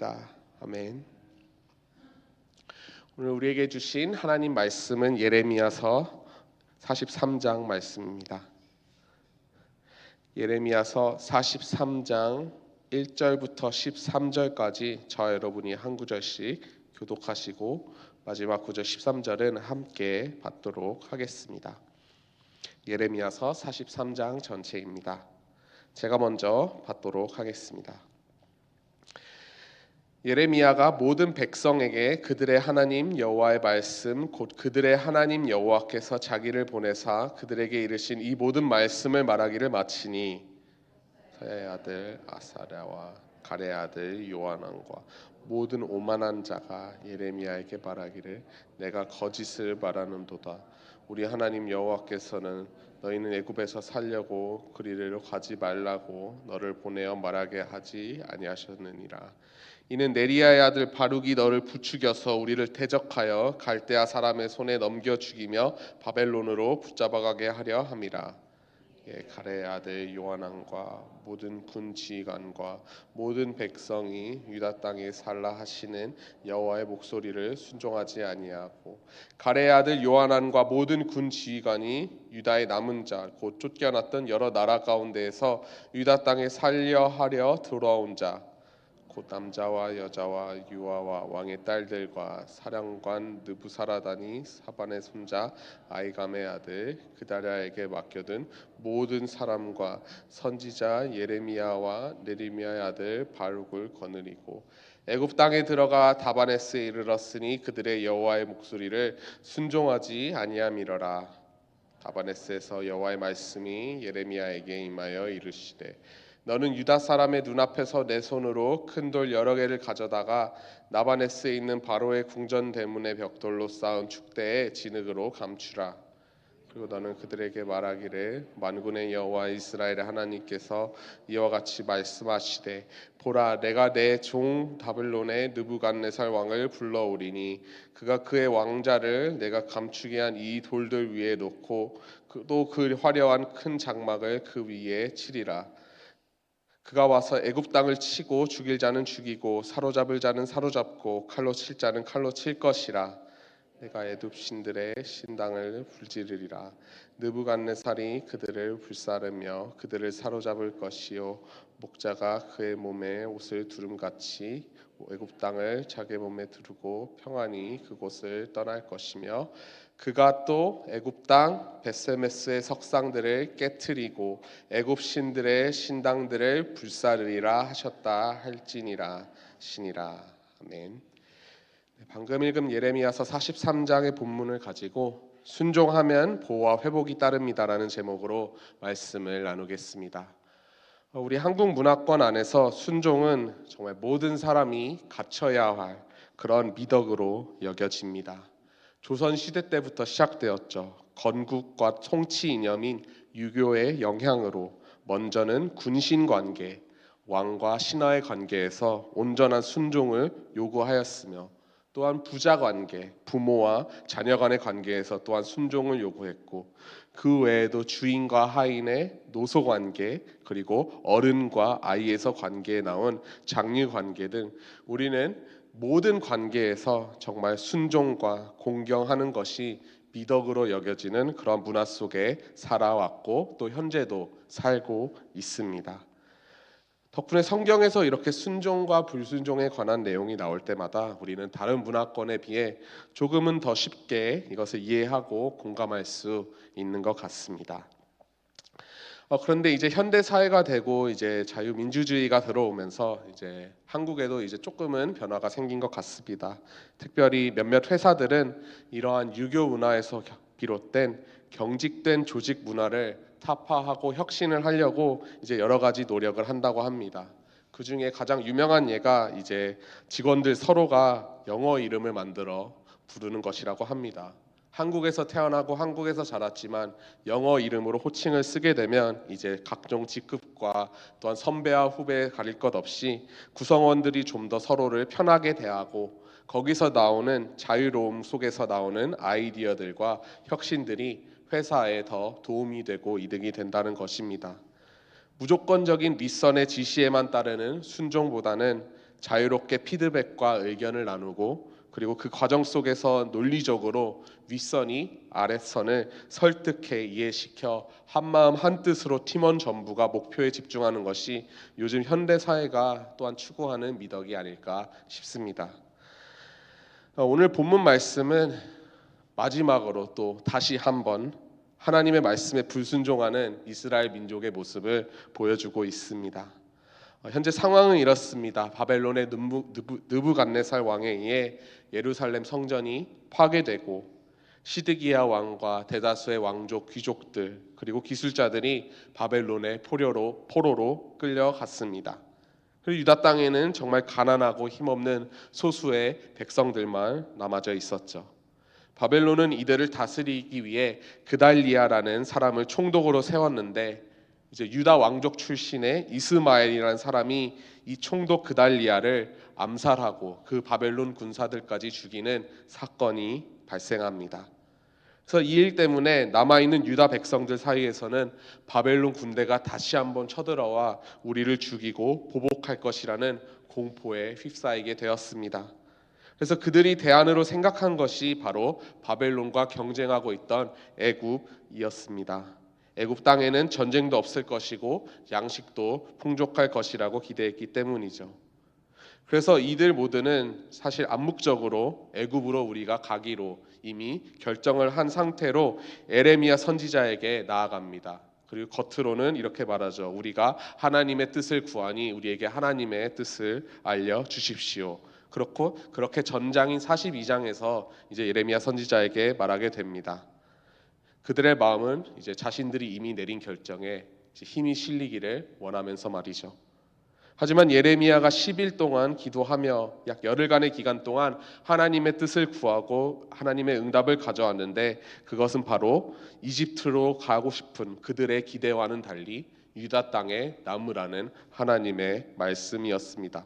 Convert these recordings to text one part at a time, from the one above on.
아멘. 오늘 우리에게 주신 하나님 말씀은 예레미야서 43장 말씀입니다. 예레미야서 43장 1절부터 13절까지 저와 여러분이 한 구절씩 교독하시고 마지막 구절 13절은 함께 받도록 하겠습니다. 예레미야서 43장 전체입니다. 제가 먼저 받도록 하겠습니다. 예레미야가 모든 백성에게 그들의 하나님 여호와의 말씀 곧 그들의 하나님 여호와께서 자기를 보내사 그들에게 이르신 이 모든 말씀을 말하기를 마치니 서야의 아들 아사랴와 가레의 아들 요하난과 모든 오만한 자가 예레미야에게 말하기를 내가 거짓을 말하는도다. 우리 하나님 여호와께서는 너희는 애굽에서 살려고 그리로 가지 말라고 너를 보내어 말하게 하지 아니하셨느니라. 이는 네리야의 아들 바룩이 너를 부추겨서 우리를 대적하여 갈대아 사람의 손에 넘겨 죽이며 바벨론으로 붙잡아가게 하려 함이라. 가레의 아들 요하난과 모든 군 지휘관과 모든 백성이 유다 땅에 살라 하시는 여호와의 목소리를 순종하지 아니하고 가레의 아들 요하난과 모든 군 지휘관이 유다의 남은 자 곧 쫓겨났던 여러 나라 가운데에서 유다 땅에 살려 하려 들어온 자 곧 남자와 여자와 유아와 왕의 딸들과 사령관 느부사라단이 사반의 손자 아이감의 아들 그다랴에게 맡겨둔 모든 사람과 선지자 예레미야와 네리미야의 아들 바룩을 거느리고 애굽 땅에 들어가 다바네스에 이르렀으니 그들의 여호와의 목소리를 순종하지 아니함이러라. 다바네스에서 여호와의 말씀이 예레미야에게 임하여 이르시되 너는 유다 사람의 눈앞에서 내 손으로 큰 돌 여러 개를 가져다가 나바네스에 있는 바로의 궁전 대문의 벽돌로 쌓은 축대의 진흙으로 감추라. 그리고 너는 그들에게 말하기를 만군의 여호와 이스라엘의 하나님께서 이와 같이 말씀하시되 보라 내가 내 종 바벨론의 느부갓네살 왕을 불러오리니 그가 그의 왕자를 내가 감추게 한 이 돌들 위에 놓고 또 그 화려한 큰 장막을 그 위에 치리라. 그가 와서 애굽 땅을 치고 죽일 자는 죽이고 사로잡을 자는 사로잡고 칼로 칠 자는 칼로 칠 것이라. 내가 애굽 신들의 신당을 불지르리라. 느부갓네살이 그들을 불사르며 그들을 사로잡을 것이요 목자가 그의 몸에 옷을 두름같이 애굽 땅을 자기 몸에 두르고 평안히 그곳을 떠날 것이며 그가 또 애굽 땅 벳세메스의 석상들을 깨트리고 애굽 신들의 신당들을 불사르리라 하셨다 할지니라 시니라. 아멘. 방금 읽은 예레미야서 43장의 본문을 가지고 순종하면 보호와 회복이 따릅니다라는 제목으로 말씀을 나누겠습니다. 우리 한국 문화권 안에서 순종은 정말 모든 사람이 갖춰야 할 그런 미덕으로 여겨집니다. 조선 시대 때부터 시작되었죠. 건국과 통치 이념인 유교의 영향으로 먼저는 군신 관계, 왕과 신하의 관계에서 온전한 순종을 요구하였으며 또한 부자 관계, 부모와 자녀 간의 관계에서 또한 순종을 요구했고 그 외에도 주인과 하인의 노소 관계 그리고 어른과 아이에서 관계에 나온 장류 관계 등 우리는 모든 관계에서 정말 순종과 공경하는 것이 미덕으로 여겨지는 그런 문화 속에 살아왔고 또 현재도 살고 있습니다. 덕분에 성경에서 이렇게 순종과 불순종에 관한 내용이 나올 때마다 우리는 다른 문화권에 비해 조금은 더 쉽게 이것을 이해하고 공감할 수 있는 것 같습니다. 그런데 이제 현대 사회가 되고 이제 자유민주주의가 들어오면서 이제 한국에도 이제 조금은 변화가 생긴 것 같습니다. 특별히 몇몇 회사들은 이러한 유교 문화에서 비롯된 경직된 조직 문화를 타파하고 혁신을 하려고 이제 여러 가지 노력을 한다고 합니다. 그 중에 가장 유명한 예가 이제 직원들 서로가 영어 이름을 만들어 부르는 것이라고 합니다. 한국에서 태어나고 한국에서 자랐지만 영어 이름으로 호칭을 쓰게 되면 이제 각종 직급과 또한 선배와 후배 가릴 것 없이 구성원들이 좀 더 서로를 편하게 대하고 거기서 나오는 자유로움 속에서 나오는 아이디어들과 혁신들이 회사에 더 도움이 되고 이득이 된다는 것입니다. 무조건적인 윗선의 지시에만 따르는 순종보다는 자유롭게 피드백과 의견을 나누고 그리고 그 과정 속에서 논리적으로 윗선이 아랫선을 설득해 이해시켜 한마음 한뜻으로 팀원 전부가 목표에 집중하는 것이 요즘 현대 사회가 또한 추구하는 미덕이 아닐까 싶습니다. 오늘 본문 말씀은 마지막으로 또 다시 한번 하나님의 말씀에 불순종하는 이스라엘 민족의 모습을 보여주고 있습니다. 현재 상황은 이렇습니다. 바벨론의 느부갓네살 왕에 의해 예루살렘 성전이 파괴되고 시드기야 왕과 대다수의 왕족 귀족들 그리고 기술자들이 바벨론의 포로로 끌려갔습니다. 그리고 유다 땅에는 정말 가난하고 힘없는 소수의 백성들만 남아져 있었죠. 바벨론은 이들을 다스리기 위해 그달리아라는 사람을 총독으로 세웠는데 이제 유다 왕족 출신의 이스마엘이라는 사람이 이 총독 그달리아를 암살하고 그 바벨론 군사들까지 죽이는 사건이 발생합니다. 그래서 이 일 때문에 남아있는 유다 백성들 사이에서는 바벨론 군대가 다시 한번 쳐들어와 우리를 죽이고 보복할 것이라는 공포에 휩싸이게 되었습니다. 그래서 그들이 대안으로 생각한 것이 바로 바벨론과 경쟁하고 있던 애굽이었습니다. 애굽 땅에는 전쟁도 없을 것이고 양식도 풍족할 것이라고 기대했기 때문이죠. 그래서 이들 모두는 사실 암묵적으로 애굽으로 우리가 가기로 이미 결정을 한 상태로 에레미야 선지자에게 나아갑니다. 그리고 겉으로는 이렇게 말하죠. 우리가 하나님의 뜻을 구하니 우리에게 하나님의 뜻을 알려 주십시오. 그렇게 전장인 42장에서 이제 예레미야 선지자에게 말하게 됩니다. 그들의 마음은 이제 자신들이 이미 내린 결정에 힘이 실리기를 원하면서 말이죠. 하지만 예레미야가 10일 동안 기도하며 약 열흘간의 기간 동안 하나님의 뜻을 구하고 하나님의 응답을 가져왔는데 그것은 바로 이집트로 가고 싶은 그들의 기대와는 달리 유다 땅에 남으라는 하나님의 말씀이었습니다.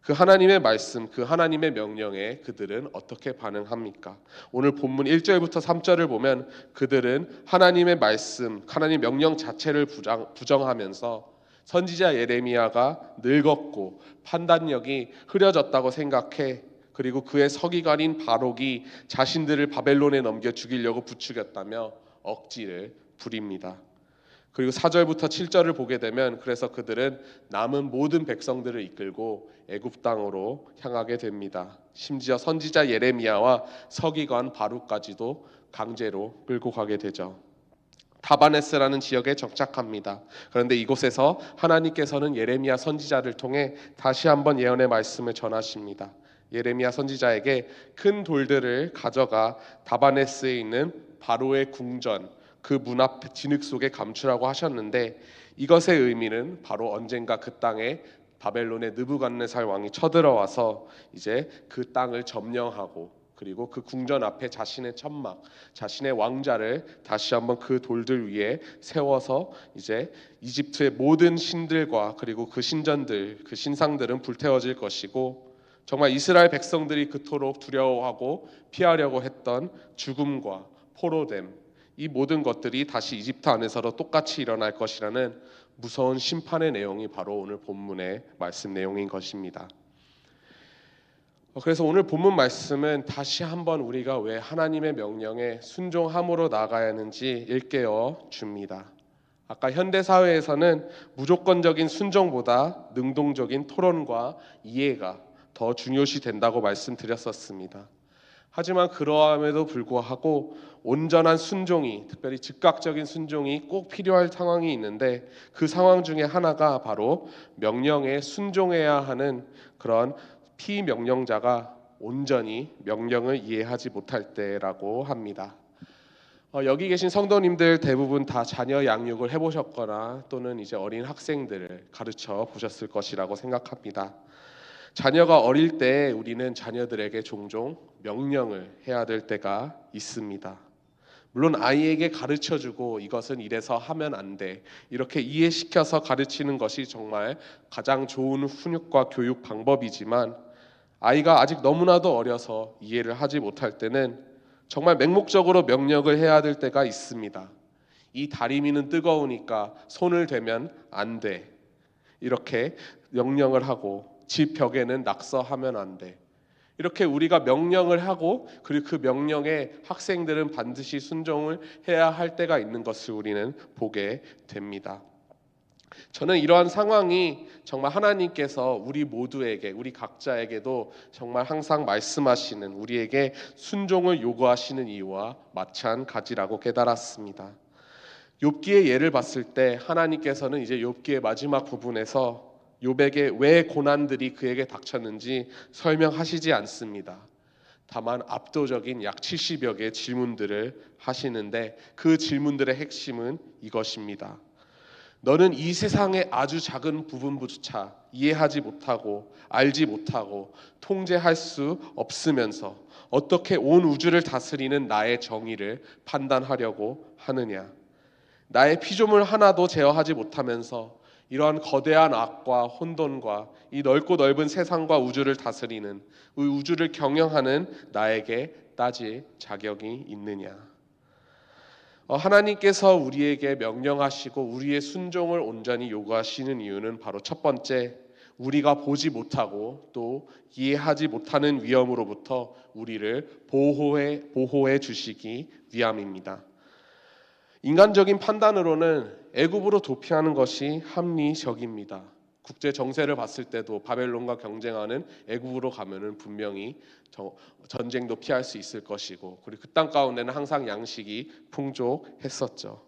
그 하나님의 말씀, 그 하나님의 명령에 그들은 어떻게 반응합니까? 오늘 본문 1절부터 3절을 보면 그들은 하나님의 말씀, 하나님 명령 자체를 부정하면서 선지자 예레미야가 늙었고 판단력이 흐려졌다고 생각해 그리고 그의 서기관인 바록이 자신들을 바벨론에 넘겨 죽이려고 부추겼다며 억지를 부립니다. 그리고 4절부터 7절을 보게 되면 그래서 그들은 남은 모든 백성들을 이끌고 애굽 땅으로 향하게 됩니다. 심지어 선지자 예레미야와 서기관 바룩까지도 강제로 끌고 가게 되죠. 다바네스라는 지역에 정착합니다. 그런데 이곳에서 하나님께서는 예레미야 선지자를 통해 다시 한번 예언의 말씀을 전하십니다. 예레미야 선지자에게 큰 돌들을 가져가 다바네스에 있는 바로의 궁전 그 문 앞 진흙 속에 감추라고 하셨는데 이것의 의미는 바로 언젠가 그 땅에 바벨론의 느부갓네살 왕이 쳐들어와서 이제 그 땅을 점령하고 그리고 그 궁전 앞에 자신의 천막, 자신의 왕자를 다시 한번 그 돌들 위에 세워서 이제 이집트의 모든 신들과 그리고 그 신전들, 그 신상들은 불태워질 것이고 정말 이스라엘 백성들이 그토록 두려워하고 피하려고 했던 죽음과 포로됨 이 모든 것들이 다시 이집트 안에서도 똑같이 일어날 것이라는 무서운 심판의 내용이 바로 오늘 본문의 말씀 내용인 것입니다. 그래서 오늘 본문 말씀은 다시 한번 우리가 왜 하나님의 명령에 순종함으로 나아가야 하는지 일깨워 줍니다. 아까 현대 사회에서는 무조건적인 순종보다 능동적인 토론과 이해가 더 중요시 된다고 말씀드렸었습니다. 하지만 그러함에도 불구하고 온전한 순종이 특별히 즉각적인 순종이 꼭 필요할 상황이 있는데 그 상황 중에 하나가 바로 명령에 순종해야 하는 그런 피명령자가 온전히 명령을 이해하지 못할 때라고 합니다. 여기 계신 성도님들 대부분 다 자녀 양육을 해보셨거나 또는 이제 어린 학생들을 가르쳐 보셨을 것이라고 생각합니다. 자녀가 어릴 때 우리는 자녀들에게 종종 명령을 해야 될 때가 있습니다. 물론 아이에게 가르쳐주고 이것은 이래서 하면 안 돼 이렇게 이해시켜서 가르치는 것이 정말 가장 좋은 훈육과 교육 방법이지만 아이가 아직 너무나도 어려서 이해를 하지 못할 때는 정말 맹목적으로 명령을 해야 될 때가 있습니다. 이 다리미는 뜨거우니까 손을 대면 안 돼 이렇게 명령을 하고 집 벽에는 낙서하면 안 돼. 이렇게 우리가 명령을 하고 그리고 그 명령에 학생들은 반드시 순종을 해야 할 때가 있는 것을 우리는 보게 됩니다. 저는 이러한 상황이 정말 하나님께서 우리 모두에게, 우리 각자에게도 정말 항상 말씀하시는, 우리에게 순종을 요구하시는 이유와 마찬가지라고 깨달았습니다. 욥기의 예를 봤을 때 하나님께서는 이제 욥기의 마지막 부분에서 욥에게 왜 고난들이 그에게 닥쳤는지 설명하시지 않습니다. 다만 압도적인 약 70여 개의 질문들을 하시는데 그 질문들의 핵심은 이것입니다. 너는 이 세상의 아주 작은 부분조차 이해하지 못하고 알지 못하고 통제할 수 없으면서 어떻게 온 우주를 다스리는 나의 정의를 판단하려고 하느냐? 나의 피조물 하나도 제어하지 못하면서 이러한 거대한 악과 혼돈과 이 넓고 넓은 세상과 우주를 다스리는, 우주를 경영하는 나에게 따질 자격이 있느냐? 하나님께서 우리에게 명령하시고 우리의 순종을 온전히 요구하시는 이유는 바로 첫 번째, 우리가 보지 못하고 또 이해하지 못하는 위험으로부터 우리를 보호해 주시기 위함입니다. 인간적인 판단으로는 애굽으로 도피하는 것이 합리적입니다. 국제 정세를 봤을 때도 바벨론과 경쟁하는 애굽으로 가면은 분명히 전쟁도 피할 수 있을 것이고, 그리고 그 땅 가운데는 항상 양식이 풍족했었죠.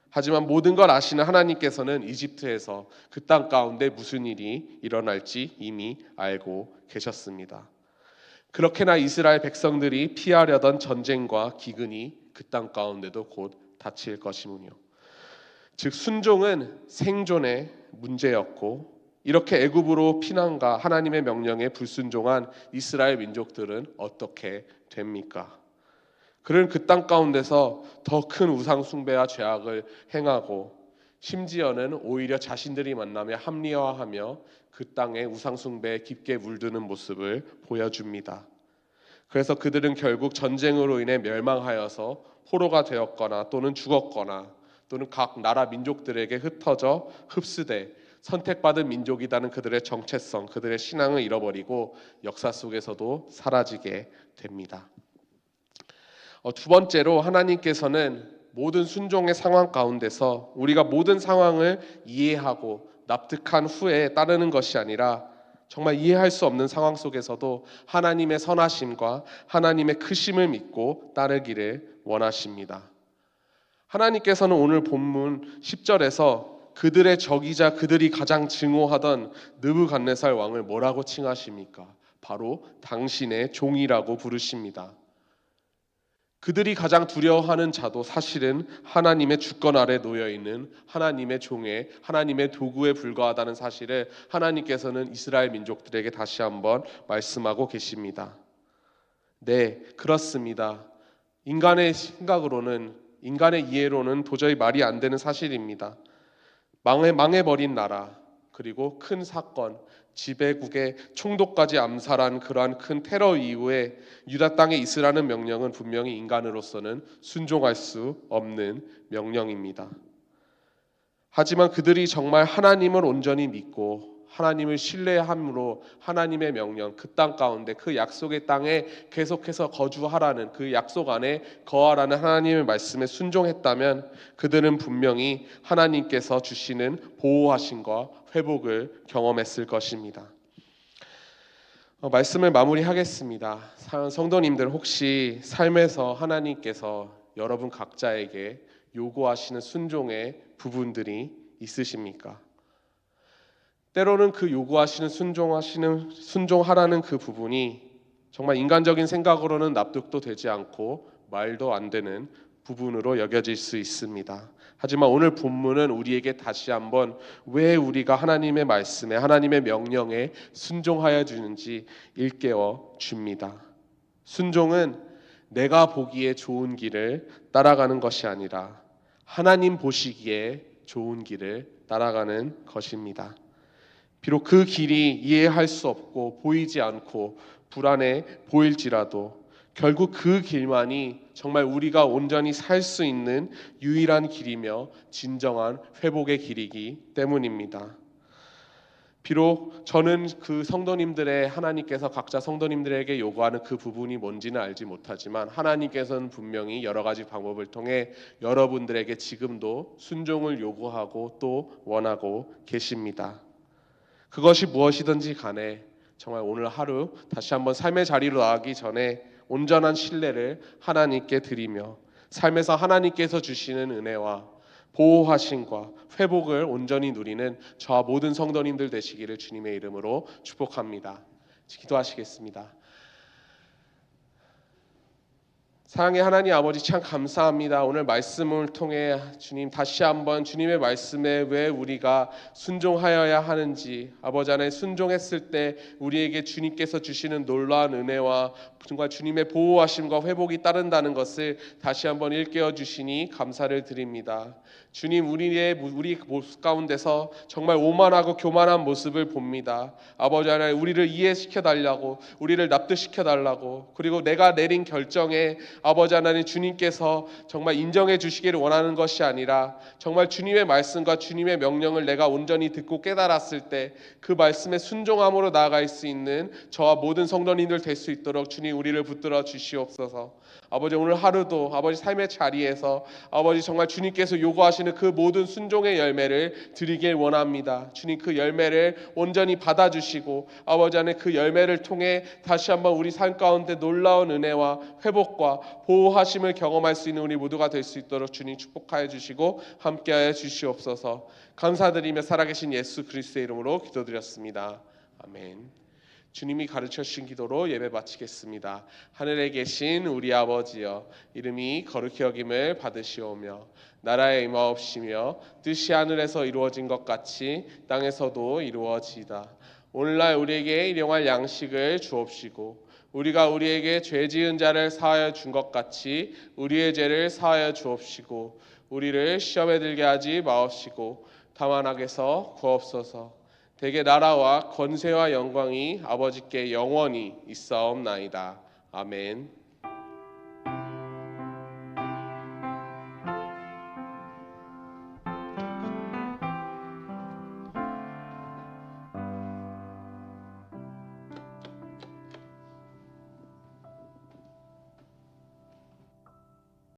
하지만 모든 걸 아시는 하나님께서는 이집트에서 그 땅 가운데 무슨 일이 일어날지 이미 알고 계셨습니다. 그렇게나 이스라엘 백성들이 피하려던 전쟁과 기근이 그 땅 가운데도 곧 닥칠 것이군요. 즉 순종은 생존의 문제였고, 이렇게 애굽으로 피난가 하나님의 명령에 불순종한 이스라엘 민족들은 어떻게 됩니까? 그는 그 땅 가운데서 더 큰 우상 숭배와 죄악을 행하고, 심지어는 오히려 자신들이 만나며 합리화하며 그 땅의 우상 숭배에 깊게 물드는 모습을 보여줍니다. 그래서 그들은 결국 전쟁으로 인해 멸망하여서 포로가 되었거나 또는 죽었거나 또는 각 나라 민족들에게 흩어져 흡수돼 선택받은 민족이라는 그들의 정체성, 그들의 신앙을 잃어버리고 역사 속에서도 사라지게 됩니다. 두 번째로 하나님께서는 모든 순종의 상황 가운데서 우리가 모든 상황을 이해하고 납득한 후에 따르는 것이 아니라 정말 이해할 수 없는 상황 속에서도 하나님의 선하심과 하나님의 크심을 믿고 따르기를 원하십니다. 하나님께서는 오늘 본문 10절에서 그들의 적이자 그들이 가장 증오하던 느부갓네살 왕을 뭐라고 칭하십니까? 바로 당신의 종이라고 부르십니다. 그들이 가장 두려워하는 자도 사실은 하나님의 주권 아래 놓여있는 하나님의 종의, 하나님의 도구에 불과하다는 사실을 하나님께서는 이스라엘 민족들에게 다시 한번 말씀하고 계십니다. 네, 그렇습니다. 인간의 생각으로는, 인간의 이해로는 도저히 말이 안 되는 사실입니다. 망해버린 나라, 그리고 큰 사건, 지배국의 총독까지 암살한 그러한 큰 테러 이후에 유다 땅에 있으라는 명령은 분명히 인간으로서는 순종할 수 없는 명령입니다. 하지만 그들이 정말 하나님을 온전히 믿고 하나님을 신뢰함으로 하나님의 명령, 그 땅 가운데 그 약속의 땅에 계속해서 거주하라는, 그 약속 안에 거하라는 하나님의 말씀에 순종했다면 그들은 분명히 하나님께서 주시는 보호하심과 회복을 경험했을 것입니다. 말씀을 마무리하겠습니다. 성도님들, 혹시 삶에서 하나님께서 여러분 각자에게 요구하시는 순종의 부분들이 있으십니까? 때로는 그 요구하시는 순종하라는 그 부분이 정말 인간적인 생각으로는 납득도 되지 않고 말도 안 되는 부분으로 여겨질 수 있습니다. 하지만 오늘 본문은 우리에게 다시 한번 왜 우리가 하나님의 말씀에, 하나님의 명령에 순종하여 주는지 일깨워 줍니다. 순종은 내가 보기에 좋은 길을 따라가는 것이 아니라 하나님 보시기에 좋은 길을 따라가는 것입니다. 비록 그 길이 이해할 수 없고 보이지 않고 불안해 보일지라도 결국 그 길만이 정말 우리가 온전히 살 수 있는 유일한 길이며 진정한 회복의 길이기 때문입니다. 비록 저는 그 성도님들의 하나님께서 각자 성도님들에게 요구하는 그 부분이 뭔지는 알지 못하지만 하나님께서는 분명히 여러 가지 방법을 통해 여러분들에게 지금도 순종을 요구하고 또 원하고 계십니다. 그것이 무엇이든지 간에 정말 오늘 하루 다시 한번 삶의 자리로 나가기 전에 온전한 신뢰를 하나님께 드리며 삶에서 하나님께서 주시는 은혜와 보호하심과 회복을 온전히 누리는 저와 모든 성도님들 되시기를 주님의 이름으로 축복합니다. 기도하시겠습니다. 사랑의 하나님 아버지, 참 감사합니다. 오늘 말씀을 통해 주님 다시 한번 주님의 말씀에 왜 우리가 순종하여야 하는지, 아버지 안에 순종했을 때 우리에게 주님께서 주시는 놀라운 은혜와 정말 주님의 보호하심과 회복이 따른다는 것을 다시 한번 일깨워 주시니 감사를 드립니다. 주님, 우리 모습 가운데서 정말 오만하고 교만한 모습을 봅니다. 아버지 하나님, 우리를 이해시켜 달라고, 우리를 납득시켜 달라고, 그리고 내가 내린 결정에 아버지 하나님 주님께서 정말 인정해 주시기를 원하는 것이 아니라 정말 주님의 말씀과 주님의 명령을 내가 온전히 듣고 깨달았을 때 그 말씀에 순종함으로 나아갈 수 있는 저와 모든 성도님들 될 수 있도록 주님 우리를 붙들어 주시옵소서. 아버지, 오늘 하루도 아버지 삶의 자리에서 아버지 정말 주님께서 요구하시는 그 모든 순종의 열매를 드리길 원합니다. 주님, 그 열매를 온전히 받아주시고 아버지 안에 그 열매를 통해 다시 한번 우리 삶 가운데 놀라운 은혜와 회복과 보호하심을 경험할 수 있는 우리 모두가 될 수 있도록 주님 축복하여 주시고 함께하여 주시옵소서. 감사드리며 살아계신 예수 그리스도의 이름으로 기도드렸습니다. 아멘. 주님이 가르쳐 주신 기도로 예배 마치겠습니다. 하늘에 계신 우리 아버지여, 이름이 거룩히 여김을 받으시오며 나라의 임하옵시며 뜻이 하늘에서 이루어진 것 같이 땅에서도 이루어지이다. 오늘날 우리에게 일용할 양식을 주옵시고 우리가 우리에게 죄 지은 자를 사하여 준 것 같이 우리의 죄를 사하여 주옵시고 우리를 시험에 들게 하지 마옵시고 다만 악에서 구하옵소서. 대개 나라와 권세와 영광이 아버지께 영원히 있사옵나이다. 아멘.